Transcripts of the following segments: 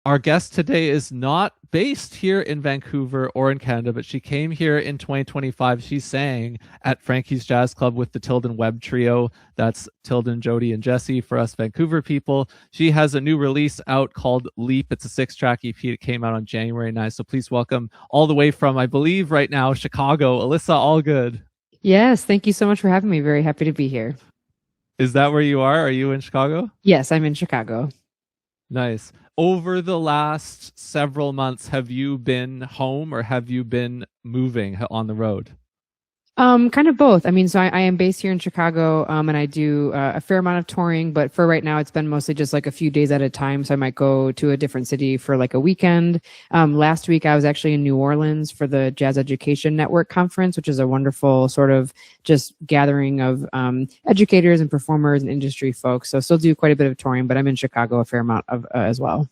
Our guest today is not based here in Vancouver or in Canada, but she came here in 2025. She sang at Frankie's Jazz Club with the Tilden Webb trio. That's Tilden, Jodi, and Jesse for us Vancouver people. She has a new release out called Leap. It's a 6-track EP. It came out on January 9th. So please welcome all the way from, I believe right now, Chicago, Alyssa Allgood. Yes, thank you so much for having me. Very happy to be here. Is that where you are? Are you in Chicago? Yes, I'm in Chicago. Nice. Over the last several months, have you been home or have you been moving on the road? Kind of both. I mean, so I am based here in Chicago, and I do a fair amount of touring, but for right now, it's been mostly just like a few days at a time. So I might go to a different city for like a weekend. Last week, I was actually in New Orleans for the Jazz Education Network Conference, which is a wonderful sort of just gathering of educators and performers and industry folks. So still do quite a bit of touring, but I'm in Chicago a fair amount of as well.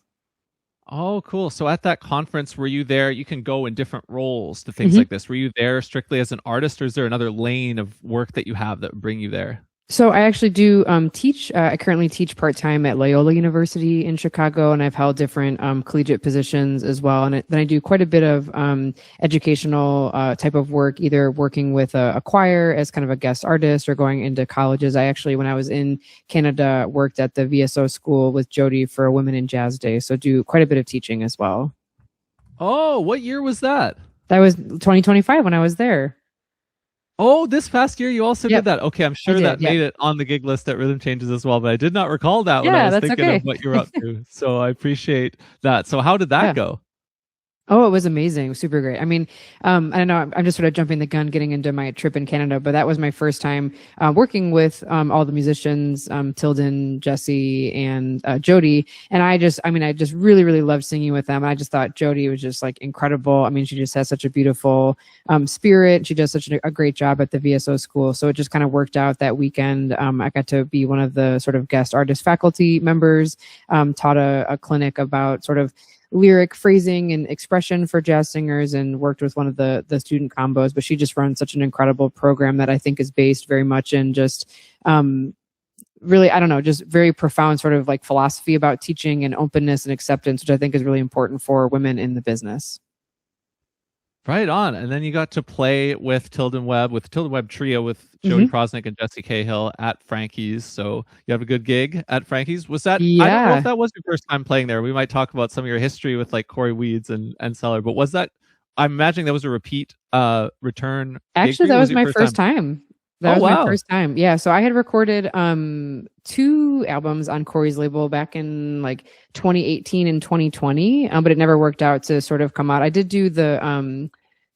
Oh, cool. So at that conference, were you there? You can go in different roles to things like this. Were you there strictly as an artist, or is there another lane of work that you have that would bring you there? So I actually do teach. I currently teach part-time at Loyola University in Chicago, and I've held different collegiate positions as well. And then I do quite a bit of educational type of work, either working with a choir as kind of a guest artist or going into colleges. I actually, when I was in Canada, worked at the VSO School with Jodi for a Women in Jazz Day. So do quite a bit of teaching as well. Oh, what year was that? That was 2025 when I was there. Oh, this past year you also did that. Okay, I'm sure that made it on the gig list at Rhythm Changes as well, but I did not recall that when I was thinking of what you were up to. So I appreciate that. So how did that go? Oh, it was amazing. It was super great. I mean, I don't know, I'm just sort of jumping the gun getting into my trip in Canada, but that was my first time working with all the musicians, Tilden, Jesse, and Jodi. And I just really, really loved singing with them. I just thought Jodi was just like incredible. I mean, she just has such a beautiful spirit. She does such a great job at the VSO School. So it just kind of worked out that weekend. I got to be one of the sort of guest artist faculty members, taught a clinic about sort of lyric phrasing and expression for jazz singers, and worked with one of the student combos. But she just runs such an incredible program that I think is based very much in just really, I don't know, just very profound sort of like philosophy about teaching and openness and acceptance, which I think is really important for women in the business. Right on. And then you got to play with Tilden Webb, with the Tilden Webb trio, with Jodi Proznick and Jesse Cahill at Frankie's. So you have a good gig at Frankie's. Was that, I don't know if that was your first time playing there. We might talk about some of your history with like Corey Weeds and Cellar, but was that, I'm imagining that was a repeat return. Actually, that was my first time. That was my first time. Yeah. So I had recorded 2 albums on Corey's label back in like 2018 and 2020, but it never worked out to sort of come out. I did do the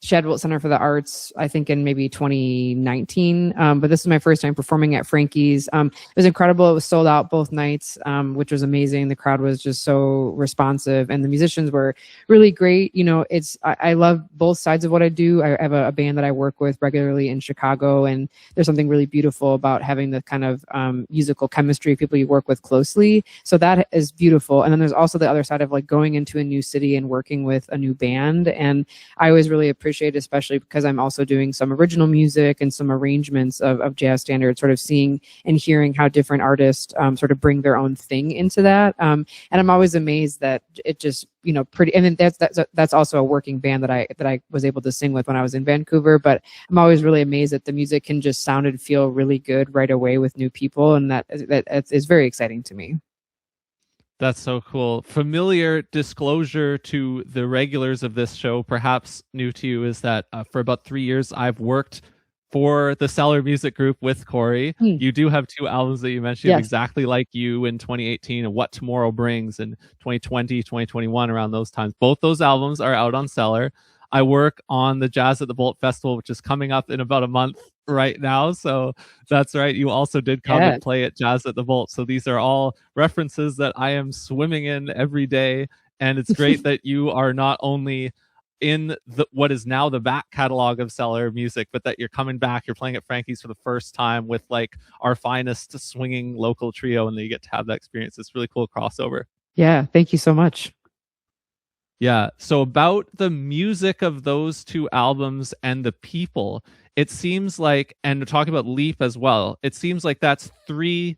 Shadwell Center for the Arts, I think in maybe 2019. But this is my first time performing at Frankie's. It was incredible. It was sold out both nights, which was amazing. The crowd was just so responsive, and the musicians were really great. You know, I love both sides of what I do. I have a band that I work with regularly in Chicago, and there's something really beautiful about having the kind of musical chemistry of people you work with closely. So that is beautiful. And then there's also the other side of like going into a new city and working with a new band. And I always really appreciate, especially because I'm also doing some original music and some arrangements of jazz standards, sort of seeing and hearing how different artists sort of bring their own thing into that. And I'm always amazed that it just, you know, pretty, and then that's also a working band that I was able to sing with when I was in Vancouver. But I'm always really amazed that the music can just sound and feel really good right away with new people, and that is very exciting to me. That's so cool. Familiar disclosure to the regulars of this show, perhaps new to you, is that for about 3 years, I've worked for the Cellar Music Group with Corey. You do have 2 albums that you mentioned, Exactly Like You in 2018 and What Tomorrow Brings in 2020, 2021, around those times. Both those albums are out on Cellar. I work on the Jazz at the Bolt Festival, which is coming up in about a month right now. So that's right. You also did come and play at Jazz at the Bolt. So these are all references that I am swimming in every day. And it's great that you are not only in what is now the back catalog of Cellar music, but that you're coming back, you're playing at Frankie's for the first time with like our finest swinging local trio, and then you get to have that experience. It's really cool crossover. Yeah. Thank you so much. Yeah. So about the music of those 2 albums and the people, it seems like, and talking about Leap as well, it seems like that's 3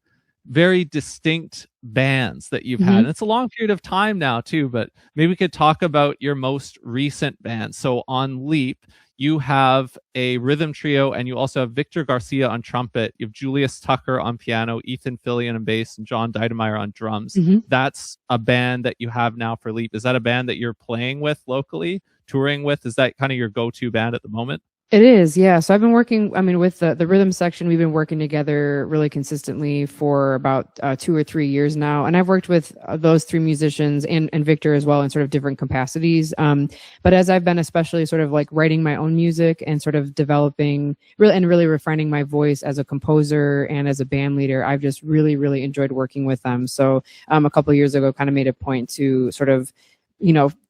very distinct bands that you've had. And it's a long period of time now too, but maybe we could talk about your most recent band. So on Leap, you have a rhythm trio, and you also have Victor Garcia on trumpet. You have Julius Tucker on piano, Ethan Fillion on bass, and John Deidemeyer on drums. That's a band that you have now for Leap. Is that a band that you're playing with locally, touring with? Is that kind of your go-to band at the moment? It is, yeah. So I've been working, with the rhythm section, we've been working together really consistently for about 2 or 3 years now. And I've worked with those 3 musicians and Victor as well in sort of different capacities. But as I've been especially sort of like writing my own music and sort of developing really refining my voice as a composer and as a band leader, I've just really, really enjoyed working with them. So a couple of years ago, kind of made a point to sort of,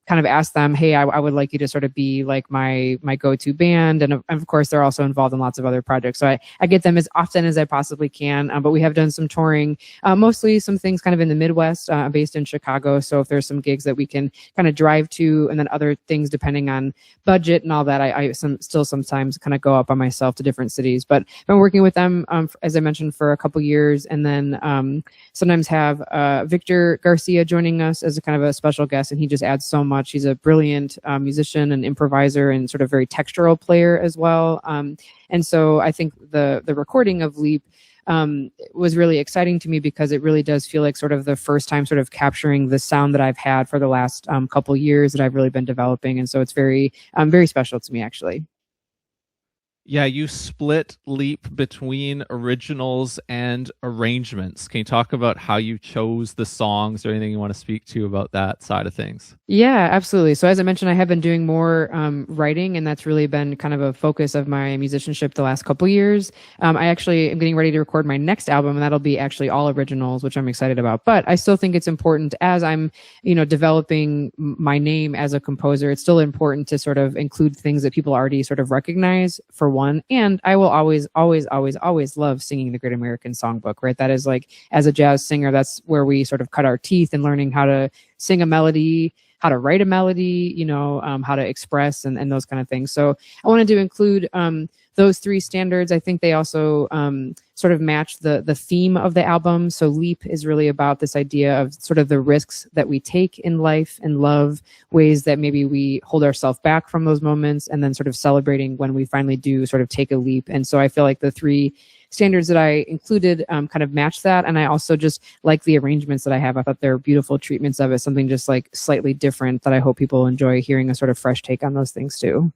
kind of ask them, hey, I would like you to sort of be like my go-to band. And of course, they're also involved in lots of other projects. So I get them as often as I possibly can. But we have done some touring, mostly some things kind of in the Midwest, based in Chicago. So if there's some gigs that we can kind of drive to, and then other things depending on budget and all that, I still sometimes kind of go up by myself to different cities. But I've been working with them, as I mentioned, for a couple years. And then sometimes have Victor Garcia joining us as a kind of a special guest. And he just adds so much. He's a brilliant musician and improviser and sort of very textural player as well. And so I think the recording of Leap was really exciting to me because it really does feel like sort of the first time sort of capturing the sound that I've had for the last couple years that I've really been developing. And so it's very special to me, actually. Yeah, you split Leap between originals and arrangements. Can you talk about how you chose the songs or anything you want to speak to about that side of things? Yeah, absolutely. So as I mentioned, I have been doing more writing, and that's really been kind of a focus of my musicianship the last couple years. I actually am getting ready to record my next album, and that'll be actually all originals, which I'm excited about. But I still think it's important as I'm, developing my name as a composer, it's still important to sort of include things that people already sort of recognize for one. And I will always love singing the Great American Songbook, right? That is like, as a jazz singer, that's where we sort of cut our teeth in learning how to sing a melody, how to write a melody, how to express and those kind of things. So I wanted to include those 3 standards. I think they also sort of match the theme of the album. So Leap is really about this idea of sort of the risks that we take in life and love, ways that maybe we hold ourselves back from those moments, and then sort of celebrating when we finally do sort of take a leap. And so I feel like the 3 standards that I included kind of match that. And I also just like the arrangements that I have. I thought they're beautiful treatments of it, something just like slightly different that I hope people enjoy hearing a sort of fresh take on those things too.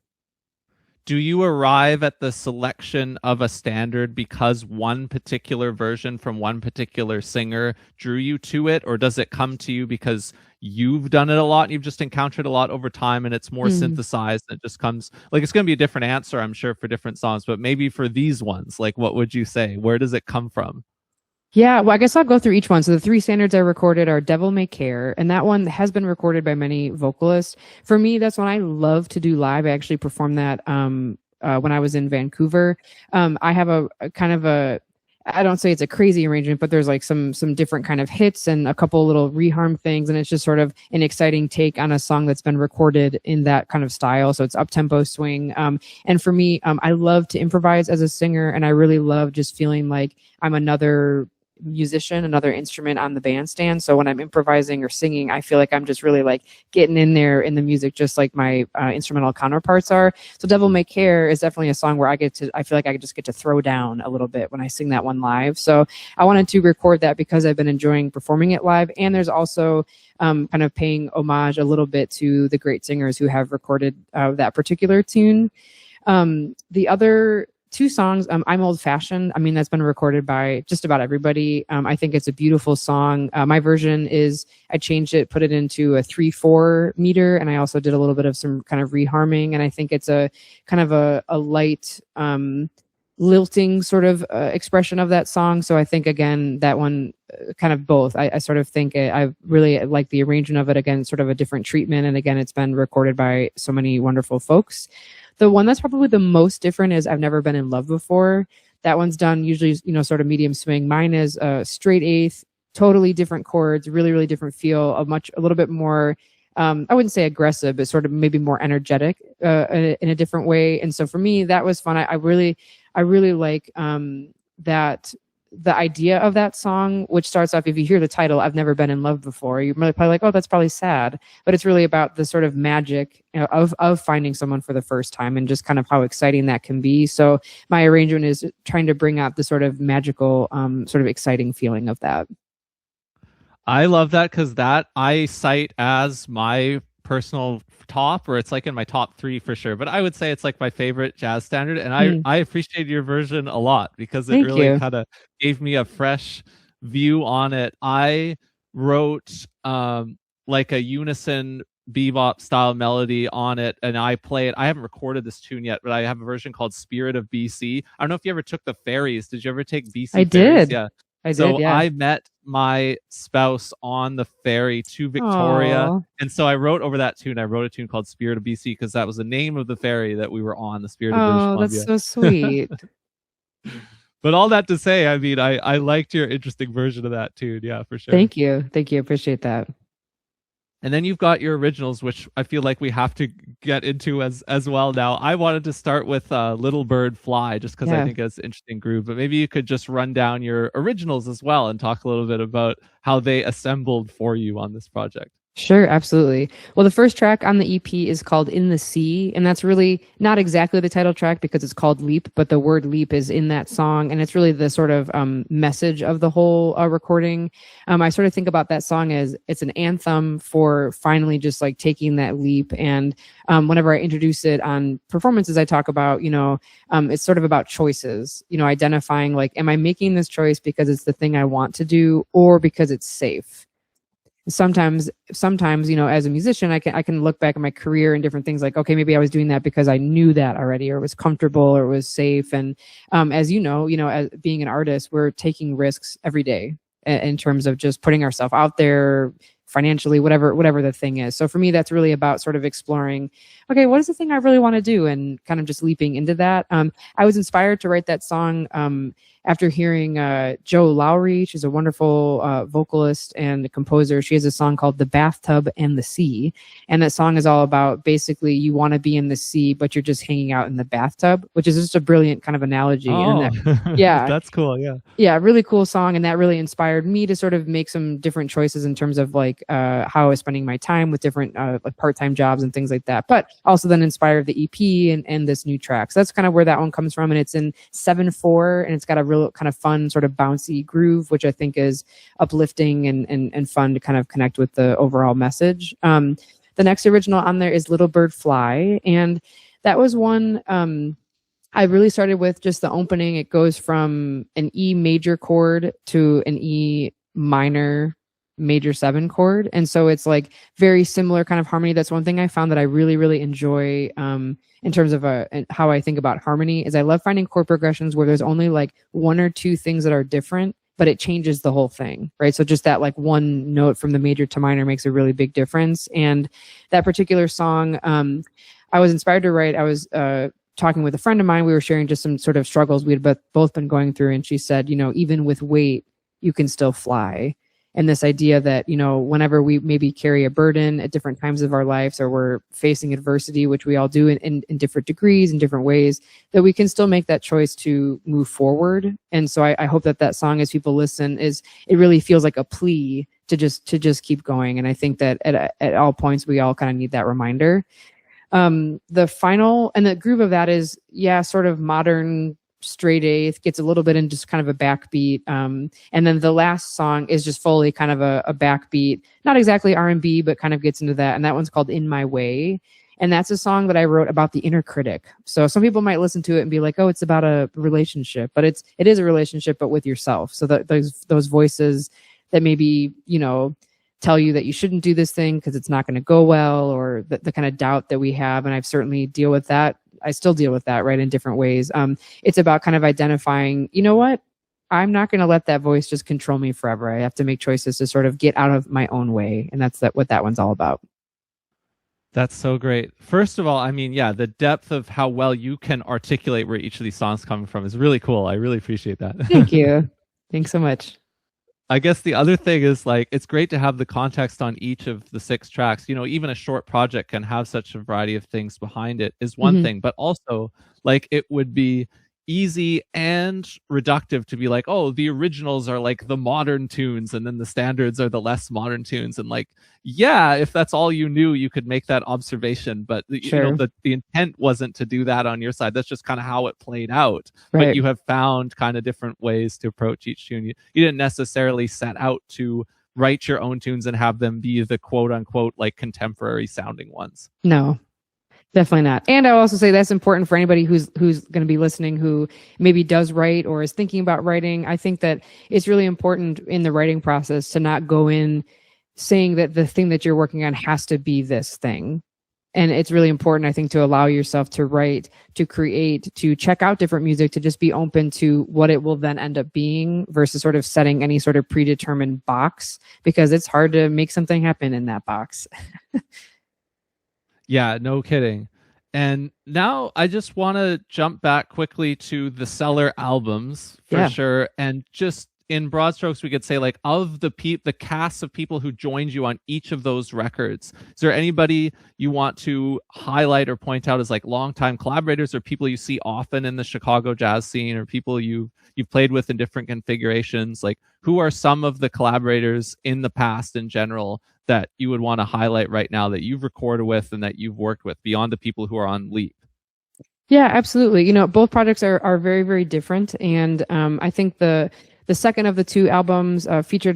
Do you arrive at the selection of a standard because one particular version from one particular singer drew you to it, or does it come to you because you've done it a lot and you've just encountered a lot over time and it's more synthesized and it just comes like, it's going to be a different answer, I'm sure, for different songs, but maybe for these ones, like, what would you say? Where does it come from? Yeah, well, I guess I'll go through each one. So the 3 standards I recorded are Devil May Care, and that one has been recorded by many vocalists. For me, that's one I love to do live. I actually performed that when I was in Vancouver. I have a kind of a, I don't say it's a crazy arrangement, but there's like some different kind of hits and a couple little reharm things, and it's just sort of an exciting take on a song that's been recorded in that kind of style. So it's up-tempo swing. And for me, I love to improvise as a singer, and I really love just feeling like I'm another musician, another instrument on the bandstand. So when I'm improvising or singing, I feel like I'm just really like getting in there in the music, just like my instrumental counterparts are. So Devil May Care is definitely a song where I feel like I just get to throw down a little bit when I sing that one live. So I wanted to record that because I've been enjoying performing it live. And there's also kind of paying homage a little bit to the great singers who have recorded that particular tune. The other 2 songs, I'm Old Fashioned. I mean, that's been recorded by just about everybody. I think it's a beautiful song. My version is, I changed it, put it into a 3/4 meter, and I also did a little bit of some kind of reharming. And I think it's a kind of a light, lilting sort of expression of that song. So I think, again, that one kind of both. I sort of think I really like the arrangement of it. Again, sort of a different treatment. And again, it's been recorded by so many wonderful folks. The one that's probably the most different is I've Never Been in Love Before. That one's done usually, sort of medium swing. Mine is a straight 8th, totally different chords, really, really different feel, a little bit more, I wouldn't say aggressive, but sort of maybe more energetic in a different way. And so for me, that was fun. I really like that the idea of that song, which starts off, if you hear the title, I've never been in love before, you're probably like, oh, that's probably sad. But it's really about the sort of magic of finding someone for the first time and just kind of how exciting that can be. So my arrangement is trying to bring out the sort of magical, sort of exciting feeling of that. I love that, because that I cite as my personal top, or it's like in my top 3 for sure, but I would say it's like my favorite jazz standard, and I appreciate your version a lot, because it really kind of gave me a fresh view on it. I wrote like a unison bebop style melody on it, and I play it. I haven't recorded this tune yet, but I have a version called Spirit of BC. I don't know if you ever took the ferries. Did you ever take BC I ferries? did. Yeah. I did, yeah. I met my spouse on the ferry to Victoria. Aww. And so I wrote over that tune. I wrote a tune called Spirit of BC, because that was the name of the ferry that we were on, the Spirit of British Columbia. Oh, that's so sweet. But all that to say, I mean, I liked your interesting version of that tune. Yeah, for sure. Thank you. Thank you. Appreciate that. And then you've got your originals, which I feel like we have to get into as well now. I wanted to start with Little Bird Fly, just because I think it's an interesting groove. But maybe you could just run down your originals as well and talk a little bit about how they assembled for you on this project. Sure, absolutely. Well, the first track on the EP is called In the Sea, and that's really not exactly the title track because it's called Leap, but the word leap is in that song, and it's really the sort of message of the whole recording. I sort of think about that song as it's an anthem for finally just like taking that leap, and whenever I introduce it on performances, I talk about, it's sort of about choices, identifying like, am I making this choice because it's the thing I want to do or because it's safe? Sometimes, as a musician, I can look back at my career and different things like, okay, maybe I was doing that because I knew that already, or it was comfortable, or it was safe. And as as being an artist, we're taking risks every day in terms of just putting ourselves out there financially, whatever the thing is. So for me, that's really about sort of exploring, okay, what is the thing I really want to do, and kind of just leaping into that. I was inspired to write that song after hearing Jo Lowry. She's a wonderful vocalist and composer. She has a song called The Bathtub and the Sea. And that song is all about basically you want to be in the sea, but you're just hanging out in the bathtub, which is just a brilliant kind of analogy. Oh, yeah. That's cool. Yeah. Yeah. Really cool song. And that really inspired me to sort of make some different choices in terms of like how I was spending my time with different like part-time jobs and things like that. But also then inspired the EP and this new track. So that's kind of where that one comes from. And it's in 7/4, and it's got a real kind of fun sort of bouncy groove, which I think is uplifting and fun to kind of connect with the overall message. The next original on there is Little Bird Fly, and that was one I really started with just the opening. It goes from an E major chord to an E minor major 7 chord, and so it's like very similar kind of harmony. That's one thing I found that I really enjoy in terms of how I think about harmony is I love finding chord progressions where there's only like 1 or 2 things that are different, but it changes the whole thing, right? So just that like one note from the major to minor makes a really big difference. And that particular song, I was inspired to write. I was talking with a friend of mine. We were sharing just some sort of struggles we had both been going through, and she said, even with weight, you can still fly. And this idea that, whenever we maybe carry a burden at different times of our lives, or we're facing adversity, which we all do in different degrees, in different ways, that we can still make that choice to move forward. And so I hope that song, as people listen, it really feels like a plea to just keep going. And I think that at all points, we all kind of need that reminder. The final, and the groove of that is, sort of modern straight eighth, gets a little bit in just kind of a backbeat, and then the last song is just fully kind of a backbeat, not exactly R&B, but kind of gets into that, and that one's called In My Way, and that's a song that I wrote about the inner critic. So some people might listen to it and be like, oh, it's about a relationship, but it is a relationship, but with yourself. So that those voices that maybe tell you that you shouldn't do this thing because it's not going to go well, or the kind of doubt that we have, and I've certainly deal with that. I still deal with that, right, in different ways. It's about kind of identifying, what? I'm not going to let that voice just control me forever. I have to make choices to sort of get out of my own way. And that's what that one's all about. That's so great. First of all, I mean, the depth of how well you can articulate where each of these songs come from is really cool. I really appreciate that. Thank you. Thanks so much. I guess the other thing is like, it's great to have the context on each of the 6 tracks. Even a short project can have such a variety of things behind it is one thing, but also like it would be easy and reductive to be like, oh, the originals are like the modern tunes and then the standards are the less modern tunes. And like, yeah, if that's all you knew, you could make that observation. But Sure. you know, the intent wasn't to do that on your side. That's just kind of how it played out. Right. But you have found kind of different ways to approach each tune. You didn't necessarily set out to write your own tunes and have them be the quote unquote like contemporary sounding ones. No. Definitely not. And I'll also say that's important for anybody who's going to be listening who maybe does write or is thinking about writing. I think that it's really important in the writing process to not go in saying that the thing that you're working on has to be this thing. And it's really important, I think, to allow yourself to write, to create, to check out different music, to just be open to what it will then end up being versus sort of setting any sort of predetermined box, because it's hard to make something happen in that box. Yeah, no kidding. And now I just want to jump back quickly to the Cellar albums for sure. And just in broad strokes, we could say like of the cast of people who joined you on each of those records, is there anybody you want to highlight or point out as like longtime collaborators or people you see often in the Chicago jazz scene or people you've played with in different configurations? Like who are some of the collaborators in the past in general that you would want to highlight right now that you've recorded with and that you've worked with beyond the people who are on Leap? Yeah, absolutely. You know, both projects are very, very different. And I think the second of the two albums featured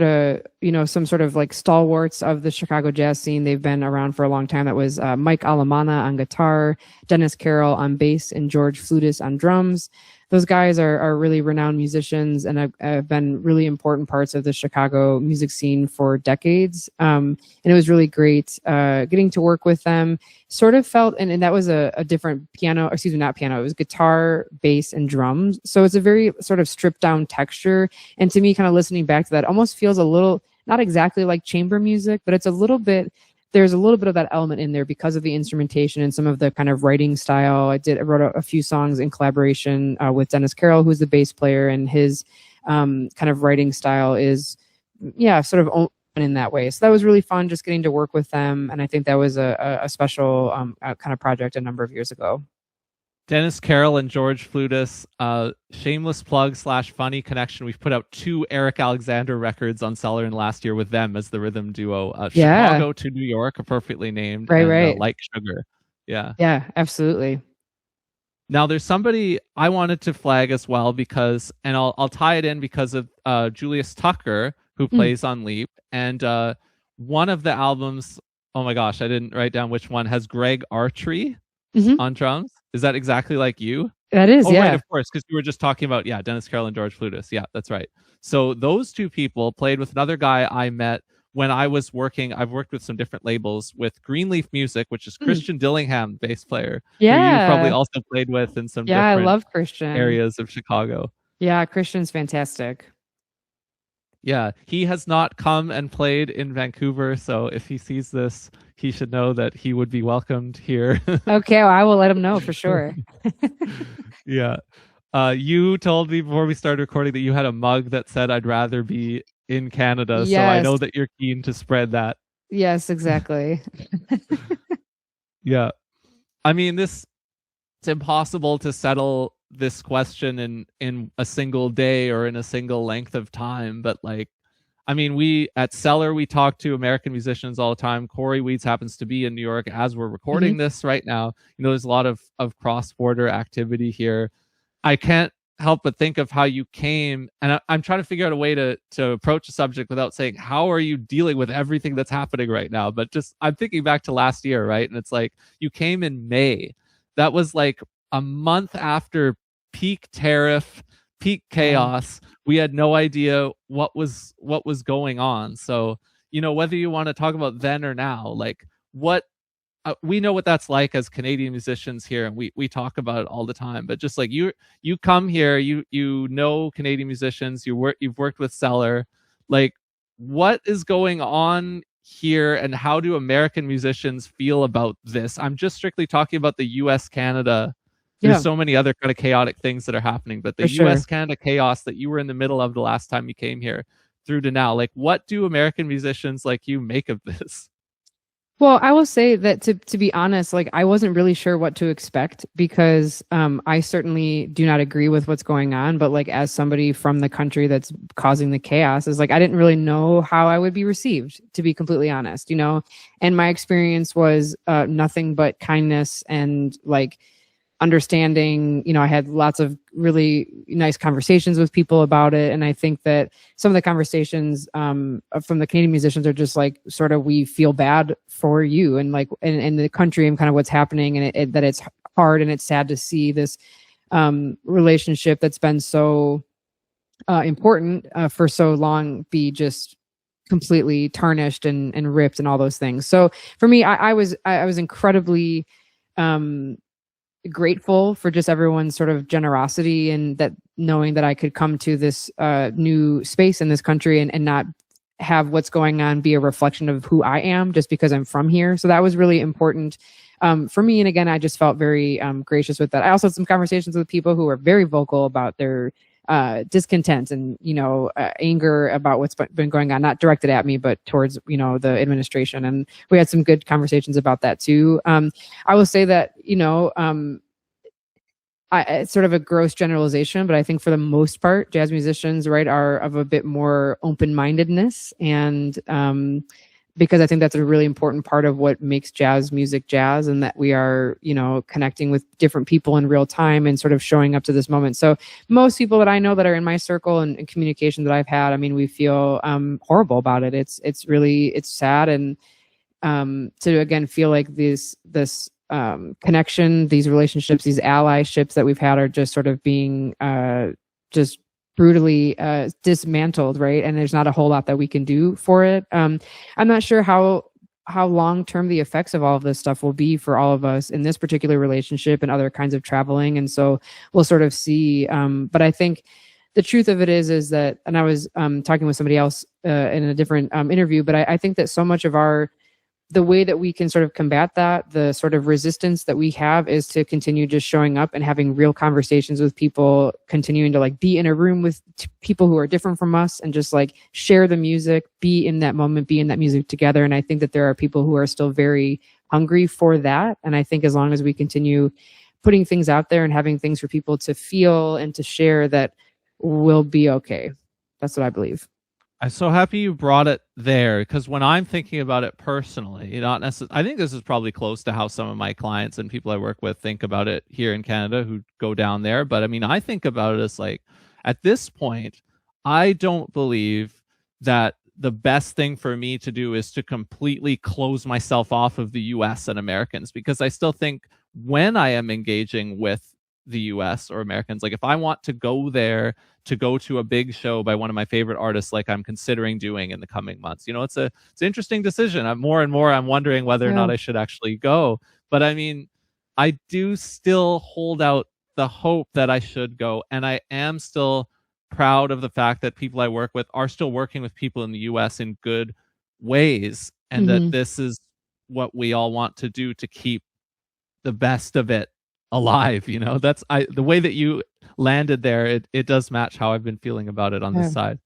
some sort of like stalwarts of the Chicago jazz scene. They've been around for a long time. That was Mike Alamana on guitar, Dennis Carroll on bass, and George Flutis on drums. Those guys are really renowned musicians and have been really important parts of the Chicago music scene for decades. And it was really great getting to work with them. Sort of felt, and that was a different not piano, it was guitar, bass, and drums. So it's a very sort of stripped down texture. And to me, kind of listening back to that, almost feels a little, not exactly like chamber music, but there's a little bit of that element in there because of the instrumentation and some of the kind of writing style. I wrote a few songs in collaboration with Dennis Carroll, who's the bass player, and his kind of writing style is, sort of open in that way. So that was really fun just getting to work with them. And I think that was a special kind of project a number of years ago. Dennis Carroll and George Flutis, shameless plug / funny connection. We've put out 2 Eric Alexander records on Cellar in last year with them as the rhythm duo. Chicago to New York, appropriately named. Right. Like Sugar. Yeah. Yeah, absolutely. Now there's somebody I wanted to flag as well because, and I'll tie it in because of Julius Tucker, who plays on Leap. And one of the albums, oh my gosh, I didn't write down which one, has Greg Artry on drums. Is that exactly like you? That is, yeah. Right, of course, because we were just talking about, Dennis Carroll and George Flutis. Yeah, that's right. So those two people played with another guy I met when I was working. I've worked with some different labels with Greenleaf Music, which is Christian Dillingham, bass player. Yeah. Who you probably also played with in some different I love Christian. areas of Chicago. Yeah, Christian's fantastic. Yeah, he has not come and played in Vancouver, so if he sees this, he should know that he would be welcomed here. Okay, well, I will let him know for sure. Yeah. You told me before we started recording that you had a mug that said, "I'd rather be in Canada," so I know that you're keen to spread that. Yes, exactly. Yeah. I mean, it's impossible to settle this question in a single day or in a single length of time, but like, I mean, we at Cellar, we talk to American musicians all the time. Corey Weeds happens to be in New York as we're recording this right now. You know, there's a lot of cross-border activity here. I can't help but think of how you came, and I'm trying to figure out a way to approach the subject without saying, how are you dealing with everything that's happening right now? But just, I'm thinking back to last year, right? And it's like, you came in May. That was like a month after peak tariff, peak chaos. We had no idea what was going on. So, you know, whether you want to talk about then or now, like what we know what that's like as Canadian musicians here, and we talk about it all the time. But just like you come here, you know Canadian musicians, you've worked with Cellar. Like, what is going on here, and how do American musicians feel about this? I'm just strictly talking about the U.S. Canada. There's so many other kind of chaotic things that are happening, but the U.S. Canada chaos that you were in the middle of the last time you came here through to now, like, what do American musicians like you make of this? Well, I will say that to be honest, like I wasn't really sure what to expect because I certainly do not agree with what's going on. But like as somebody from the country that's causing the chaos, is like I didn't really know how I would be received, to be completely honest, you know. And my experience was nothing but kindness and like understanding. You know, I had lots of really nice conversations with people about it, and I think that some of the conversations from the Canadian musicians are just like sort of, we feel bad for you and like in the country and kind of what's happening, and that it's hard and it's sad to see this relationship that's been so important for so long be just completely tarnished and ripped and all those things. So for me, I was incredibly grateful for just everyone's sort of generosity, and that knowing that I could come to this new space in this country and not have what's going on be a reflection of who I am just because I'm from here. So that was really important for me. And again, I just felt very gracious with that. I also had some conversations with people who were very vocal about their discontent and, you know, anger about what's been going on, not directed at me, but towards, you know, the administration. And we had some good conversations about that too. I will say that, you know, it's sort of a gross generalization, but I think for the most part, jazz musicians, right, are of a bit more open-mindedness. And because I think that's a really important part of what makes jazz music jazz, and that we are, you know, connecting with different people in real time and sort of showing up to this moment. So most people that I know that are in my circle and communication that I've had, I mean, we feel horrible about it. It's sad. And to again feel like this connection, these relationships, these allyships that we've had are just sort of being just brutally dismantled, right? And there's not a whole lot that we can do for it. I'm not sure how long term the effects of all of this stuff will be for all of us in this particular relationship and other kinds of traveling. And so we'll sort of see. But I think the truth of it is that, and I was talking with somebody else in a different interview, but I think that so much of the way that we can sort of combat that, the sort of resistance that we have, is to continue just showing up and having real conversations with people, continuing to like be in a room with people who are different from us and just like share the music, be in that moment, be in that music together. And I think that there are people who are still very hungry for that. And I think as long as we continue putting things out there and having things for people to feel and to share, that we'll be okay. That's what I believe. I'm so happy you brought it there, because when I'm thinking about it personally, not necessarily, I think this is probably close to how some of my clients and people I work with think about it here in Canada who go down there. But I mean, I think about it as like, at this point, I don't believe that the best thing for me to do is to completely close myself off of the US and Americans, because I still think when I am engaging with the US or Americans, like if I want to go there to go to a big show by one of my favorite artists, like I'm considering doing in the coming months, you know, it's an interesting decision. I'm wondering whether or not I should actually go. But I mean, I do still hold out the hope that I should go, and I am still proud of the fact that people I work with are still working with people in the US in good ways, and that this is what we all want to do to keep the best of it alive. You know, that's the way that you landed there, it does match how I've been feeling about it on this side.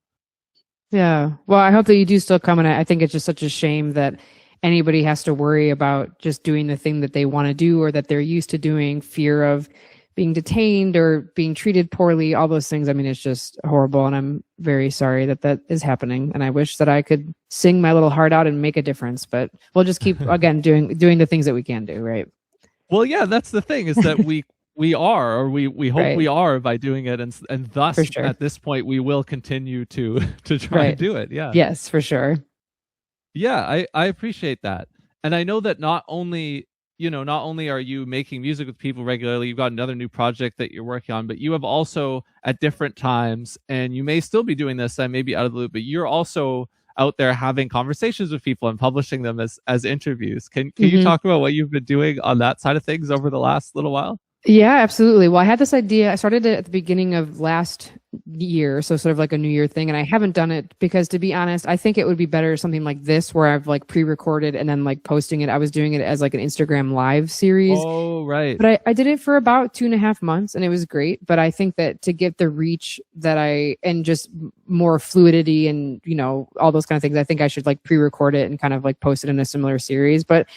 Yeah. Well, I hope that you do still come, and I think it's just such a shame that anybody has to worry about just doing the thing that they want to do or that they're used to doing, fear of being detained or being treated poorly, all those things. I mean, it's just horrible, and I'm very sorry that is happening, and I wish that I could sing my little heart out and make a difference, but we'll just keep again doing the things that we can do, right? Well, yeah, that's the thing, is that we hope we are by doing it, and thus at this point we will continue to try and do it. Yeah. Yes, for sure. Yeah, I appreciate that. And I know that not only are you making music with people regularly, you've got another new project that you're working on, but you have also at different times, and you may still be doing this, I may be out of the loop, but you're also out there having conversations with people and publishing them as interviews. Can you talk about what you've been doing on that side of things over the last little while? Yeah, absolutely. Well, I had this idea. I started it at the beginning of last year, so sort of like a new year thing. And I haven't done it because, to be honest, I think it would be better something like this where I've like pre-recorded and then like posting it. I was doing it as like an Instagram live series. Oh, right. But I did it for about 2.5 months and it was great. But I think that to get the reach that and just more fluidity and, you know, all those kind of things, I think I should like pre-record it and kind of like post it in a similar series. But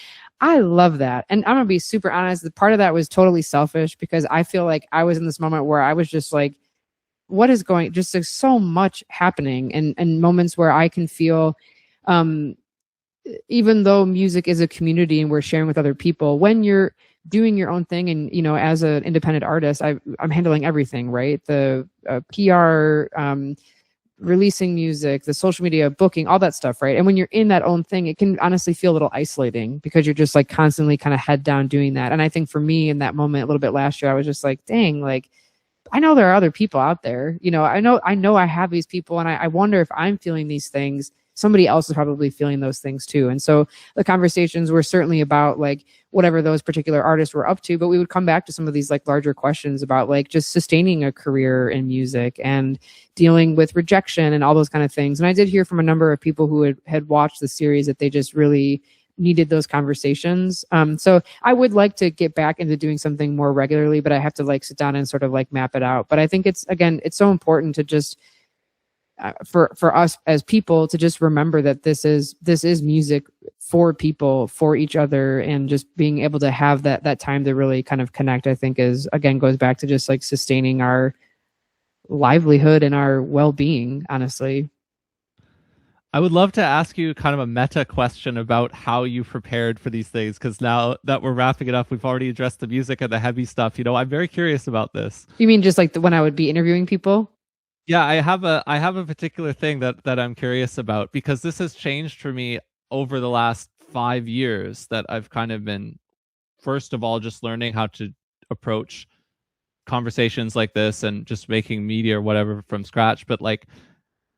I love that. And I'm going to be super honest. The part of that was totally selfish because I feel like I was in this moment where I was just like, what is going, just like so much happening, and moments where I can feel, even though music is a community and we're sharing with other people, when you're doing your own thing and, you know, as an independent artist, I'm handling everything, right? The PR, releasing music, the social media, booking, all that stuff, right? And when you're in that own thing, it can honestly feel a little isolating because you're just like constantly kind of head down doing that. And I think for me in that moment, a little bit last year, I was just like, dang, like, I know there are other people out there. You know, I know I have these people, and I wonder if I'm feeling these things, somebody else is probably feeling those things too. And so the conversations were certainly about like whatever those particular artists were up to, but we would come back to some of these like larger questions about like just sustaining a career in music and dealing with rejection and all those kind of things. And I did hear from a number of people who had watched the series that they just really needed those conversations. So I would like to get back into doing something more regularly, but I have to like sit down and sort of like map it out. But I think it's so important to just for us as people to just remember that this is music for people, for each other, and just being able to have that time to really kind of connect, I think goes back to just like sustaining our livelihood and our well-being, honestly. I would love to ask you kind of a meta question about how you prepared for these things, because now that we're wrapping it up, we've already addressed the music and the heavy stuff. You know, I'm very curious about this. You mean just like when I would be interviewing people? Yeah, I have a particular thing that I'm curious about, because this has changed for me over the last 5 years, that I've kind of been, first of all, just learning how to approach conversations like this and just making media or whatever from scratch. But like,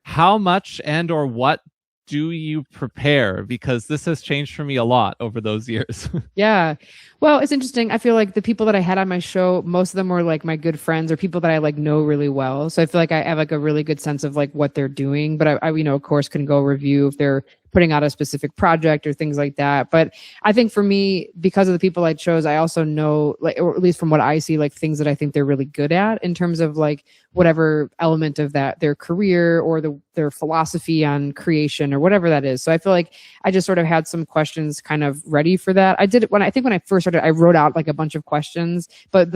how much and or what do you prepare? Because this has changed for me a lot over those years. Yeah. Well, it's interesting. I feel like the people that I had on my show, most of them were like my good friends or people that I like know really well. So I feel like I have like a really good sense of like what they're doing. But I you know, of course, can go review if they're putting out a specific project or things like that. But I think for me, because of the people I chose, I also know, like, or at least from what I see, like things that I think they're really good at in terms of like whatever element of that, their career or their philosophy on creation or whatever that is. So I feel like I just sort of had some questions kind of ready for that. I did it when I first started, I wrote out like a bunch of questions, but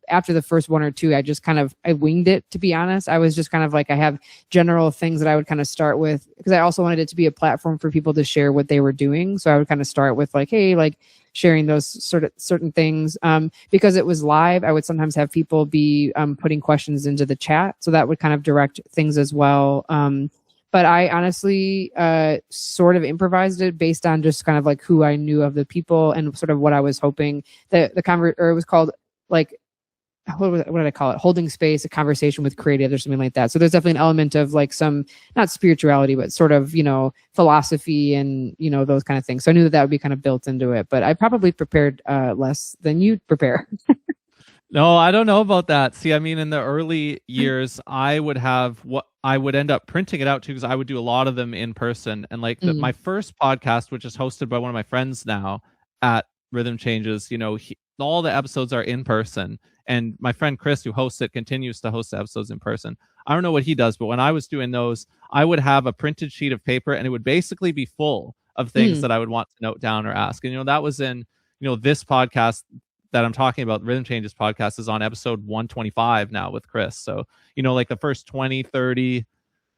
after the first one or two, I winged it, to be honest. I was just kind of like, I have general things that I would kind of start with, because I also wanted it to be a platform for people to share what they were doing. So I would kind of start with like, hey, like sharing those certain things. Because it was live, I would sometimes have people be putting questions into the chat. So that would kind of direct things as well. But I honestly sort of improvised it based on just kind of like who I knew of the people and sort of what I was hoping that it was called like, what did I call it? Holding space, a conversation with creatives or something like that. So there's definitely an element of like some, not spirituality, but sort of, you know, philosophy and, you know, those kind of things. So I knew that would be kind of built into it, but I probably prepared less than you prepare. No, I don't know about that. See, I mean, in the early years, I would end up printing it out too, because I would do a lot of them in person. And like my first podcast, which is hosted by one of my friends now at Rhythm Changes, you know, all the episodes are in person. And my friend Chris, who hosts it, continues to host the episodes in person. I don't know what he does, but when I was doing those, I would have a printed sheet of paper and it would basically be full of things that I would want to note down or ask. And, you know, that was in, you know, this podcast that I'm talking about, Rhythm Changes podcast, is on episode 125 now with Chris. So, you know, like the first 20, 30,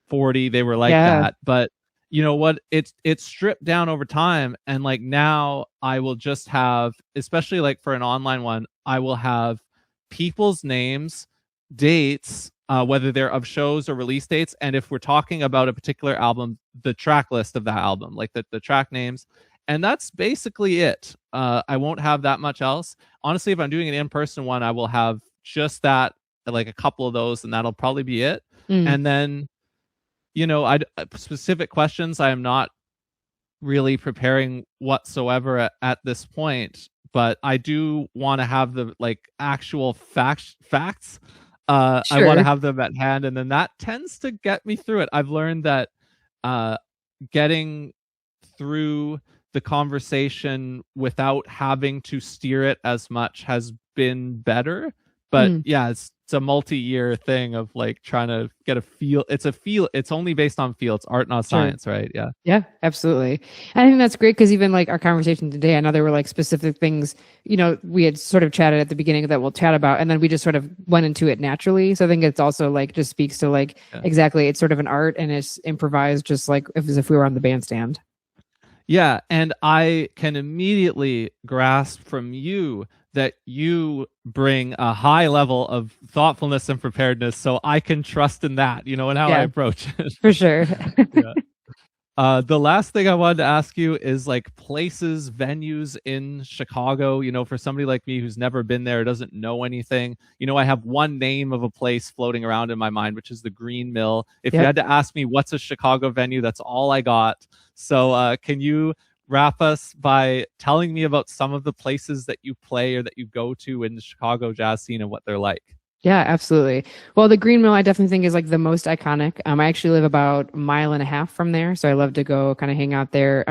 40, they were like that. But you know what? It's stripped down over time. And like now I will just have, especially like for an online one, I will have people's names, dates, whether they're of shows or release dates. And if we're talking about a particular album, the track list of that album, like the track names. And that's basically it. I won't have that much else. Honestly, if I'm doing an in-person one, I will have just that, like a couple of those, and that'll probably be it. And then, you know, specific questions, I am not really preparing whatsoever at this point. But I do want to have the like actual facts I Sure. want to have them at hand, and then that tends to get me through it. I've learned that getting through the conversation without having to steer it as much has been better. But yeah, it's a multi-year thing of like trying to get a feel. It's only based on feel. It's art, not science, right? Yeah. Yeah, absolutely. I think that's great because even like our conversation today, I know there were like specific things, we had sort of chatted at the beginning that we'll chat about, and then we just sort of went into it naturally. So I think it's also like just speaks to like exactly, it's sort of an art and it's improvised, just like as if we were on the bandstand. Yeah, and I can immediately grasp from you that you bring a high level of thoughtfulness and preparedness, so I can trust in that, and how I approach it. For sure. The last thing I wanted to ask you is like places, venues in Chicago, for somebody like me who's never been there, doesn't know anything. I have one name of a place floating around in my mind, which is the Green Mill. If you had to ask me what's a Chicago venue, that's all I got. So can you wrap us by telling me about some of the places that you play or that you go to in the Chicago jazz scene and what they're like? Yeah, absolutely. Well, the Green Mill, I definitely think is like the most iconic. I actually live about a mile and a half from there, so I love to go kind of hang out there.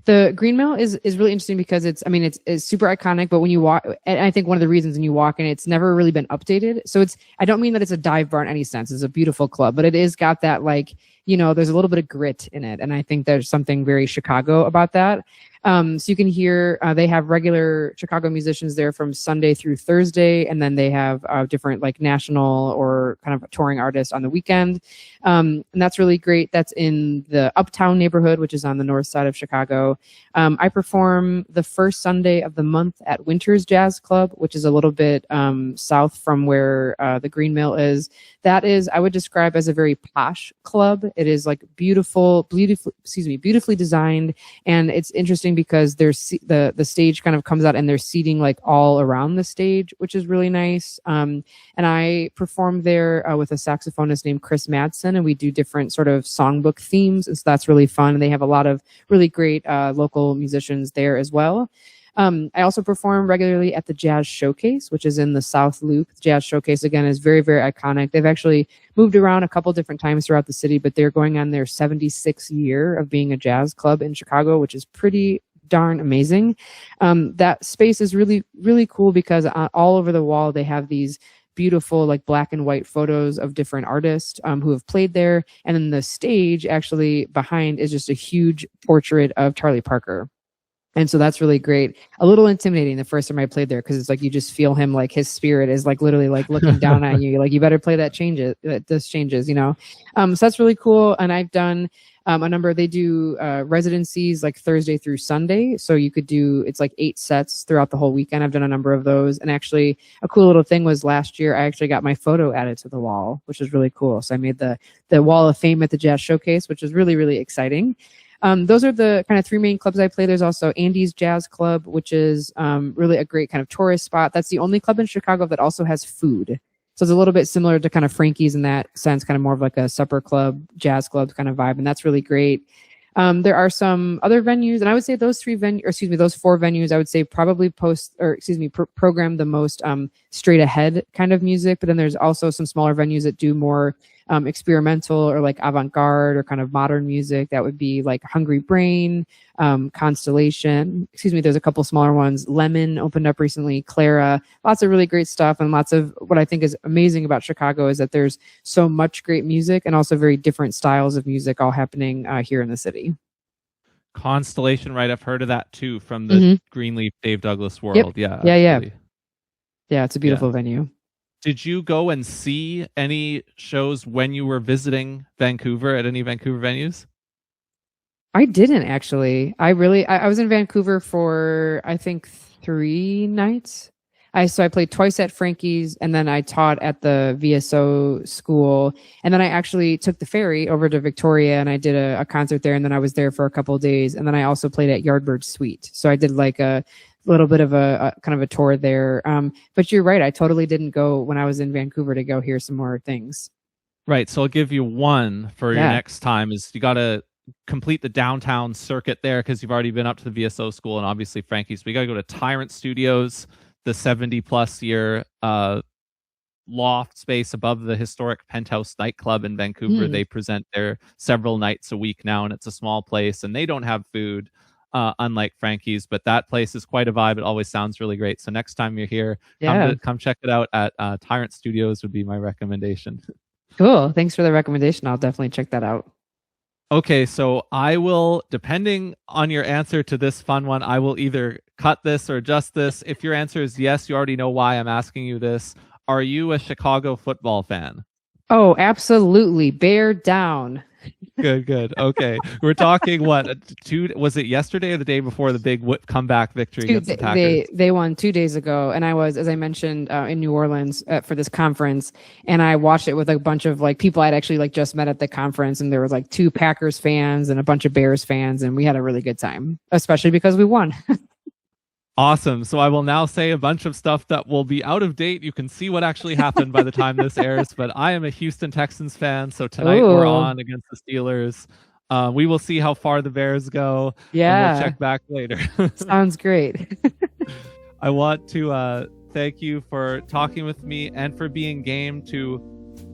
The Green Mill is really interesting because it's super iconic, but when you walk, and I think one of the reasons when you walk in, it's never really been updated. So I don't mean that it's a dive bar in any sense. It's a beautiful club, but it is got that like, there's a little bit of grit in it. And I think there's something very Chicago about that. So you can hear, they have regular Chicago musicians there from Sunday through Thursday. And then they have different like national or kind of touring artists on the weekend. And that's really great. That's in the Uptown neighborhood, which is on the north side of Chicago. I perform the first Sunday of the month at Winter's Jazz Club, which is a little bit south from where the Green Mill is. That is, I would describe as a very posh club. It is like beautifully designed. And it's interesting because there's the stage kind of comes out and there's seating like all around the stage, which is really nice. And I perform there with a saxophonist named Chris Madsen, and we do different sort of songbook themes. And so that's really fun. And they have a lot of really great local musicians there as well. I also perform regularly at the Jazz Showcase, which is in the South Loop. The Jazz Showcase, again, is very, very iconic. They've actually moved around a couple different times throughout the city, but they're going on their 76th year of being a jazz club in Chicago, which is pretty darn amazing. That space is really, really cool because all over the wall, they have these beautiful like black and white photos of different artists who have played there. And then the stage actually behind is just a huge portrait of Charlie Parker. And so that's really great. A little intimidating the first time I played there because it's like you just feel him, like his spirit is like literally like looking down at you. Like you better play this changes. So that's really cool. And I've done a number. They do residencies like Thursday through Sunday. So you could do, it's like 8 sets throughout the whole weekend. I've done a number of those. And actually a cool little thing was last year, I actually got my photo added to the wall, which is really cool. So I made the wall of fame at the Jazz Showcase, which is really, really exciting. Those are the kind of 3 main clubs I play. There's also Andy's Jazz Club, which is really a great kind of tourist spot. That's the only club in Chicago that also has food. So it's a little bit similar to kind of Frankie's in that sense, kind of more of like a supper club, jazz club kind of vibe. And that's really great. There are some other venues, and I would say those 4 venues, I would say probably program the most straight ahead kind of music. But then there's also some smaller venues that do more experimental or like avant-garde or kind of modern music. That would be like Hungry Brain, Constellation. There's a couple smaller ones. Lemon opened up recently. Clara. Lots of really great stuff, and lots of what I think is amazing about Chicago is that there's so much great music and also very different styles of music all happening here in the city. Constellation, right? I've heard of that too from the Greenleaf Dave Douglas world. Yep. Yeah. It's a beautiful venue. Did you go and see any shows when you were visiting Vancouver at any Vancouver venues? I didn't actually. I was in Vancouver for, I think, 3 nights. I played twice at Frankie's, and then I taught at the VSO School, and then I actually took the ferry over to Victoria, and I did a concert there, and then I was there for a couple of days, and then I also played at Yardbird Suite. So I did like a little bit of a kind of a tour there. But you're right, I totally didn't go when I was in Vancouver to go hear some more things. Right, so I'll give you one for your next time. Is you got to complete the downtown circuit there because you've already been up to the VSO School and obviously Frankie's. We got to go to Tyrant Studios, the 70 plus year loft space above the historic Penthouse nightclub in Vancouver. They present there several nights a week now, and it's a small place, and they don't have food, unlike Frankie's, but that place is quite a vibe. It always sounds really great. So next time you're here, come check it out at Tyrant Studios would be my recommendation. Cool. Thanks for the recommendation. I'll definitely check that out. Okay, so I will, depending on your answer to this fun one, I will either cut this or adjust this. If your answer is yes, you already know why I'm asking you this. Are you a Chicago football fan? Oh, absolutely. Bear down. Good. Okay. We're talking was it yesterday or the day before the big comeback victory against the Packers? They won 2 days ago, and I was, as I mentioned, in New Orleans for this conference, and I watched it with a bunch of people I'd actually just met at the conference, and there was 2 Packers fans and a bunch of Bears fans, and we had a really good time, especially because we won. Awesome. So I will now say a bunch of stuff that will be out of date. You can see what actually happened by the time this airs, but I am a Houston Texans fan. So tonight we're on against the Steelers. We will see how far the Bears go. Yeah. And we'll check back later. Sounds great. I want to thank you for talking with me and for being game to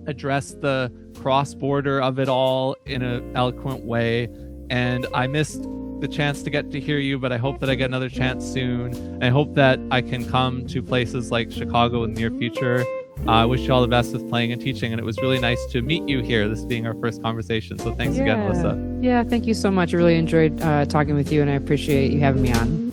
address the cross-border of it all in an eloquent way. And I missed the chance to get to hear you, but I hope that I get another chance soon. And I hope that I can come to places like Chicago in the near future. I wish you all the best with playing and teaching, and it was really nice to meet you here, this being our first conversation. So thanks again, Alyssa. Yeah, thank you so much. I really enjoyed talking with you, and I appreciate you having me on.